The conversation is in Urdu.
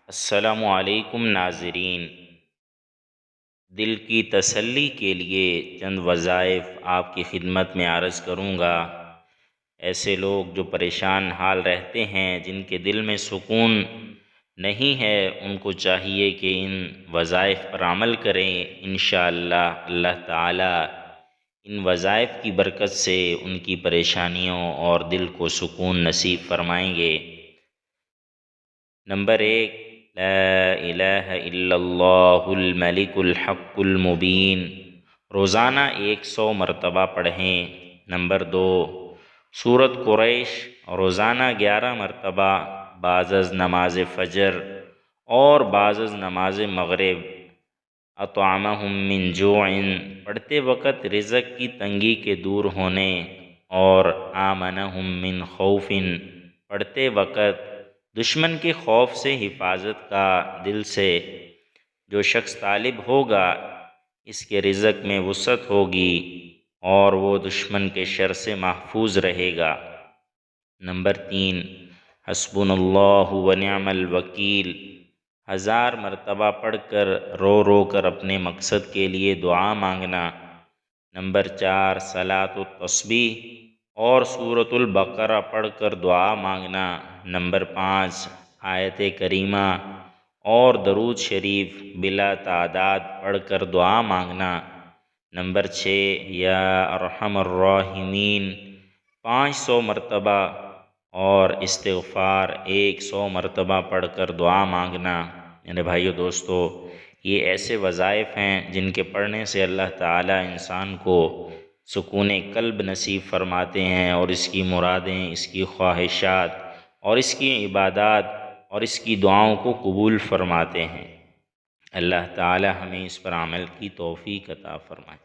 السلام علیکم ناظرین، دل کی تسلی کے لیے چند وظائف آپ کی خدمت میں عرض کروں گا۔ ایسے لوگ جو پریشان حال رہتے ہیں، جن کے دل میں سکون نہیں ہے، ان کو چاہیے کہ ان وظائف پر عمل کریں۔ انشاءاللہ اللہ تعالی ان وظائف کی برکت سے ان کی پریشانیوں اور دل کو سکون نصیب فرمائیں گے۔ نمبر 1، لا الہ الا اللہ الملک الحق المبین، روزانہ 100 مرتبہ پڑھیں۔ نمبر 2، سورۃ قریش روزانہ 11 مرتبہ بعد از نماز فجر اور بعد از نماز مغرب۔ اطعمہم من جوع پڑھتے وقت رزق کی تنگی کے دور ہونے، اور آمنہم من خوف پڑھتے وقت دشمن کے خوف سے حفاظت کا دل سے۔ جو شخص طالب ہوگا، اس کے رزق میں وسعت ہوگی اور وہ دشمن کے شر سے محفوظ رہے گا۔ نمبر 3، حسبنا اللہ ونعم الوکیل 1000 مرتبہ پڑھ کر رو رو کر اپنے مقصد کے لیے دعا مانگنا۔ نمبر 4، صلاۃ التسبیح اور سورۃ البقرہ پڑھ کر دعا مانگنا۔ نمبر 5، آیت کریمہ اور درود شریف بلا تعداد پڑھ کر دعا مانگنا۔ نمبر 6، یا ارحم الراحمین 500 مرتبہ اور استغفار 100 مرتبہ پڑھ کر دعا مانگنا۔ میرے بھائیو دوستو، یہ ایسے وظائف ہیں جن کے پڑھنے سے اللہ تعالیٰ انسان کو سکون قلب نصیب فرماتے ہیں، اور اس کی مرادیں، اس کی خواہشات اور اس کی عبادات اور اس کی دعاؤں کو قبول فرماتے ہیں۔ اللہ تعالیٰ ہمیں اس پر عمل کی توفیق عطا فرمائے۔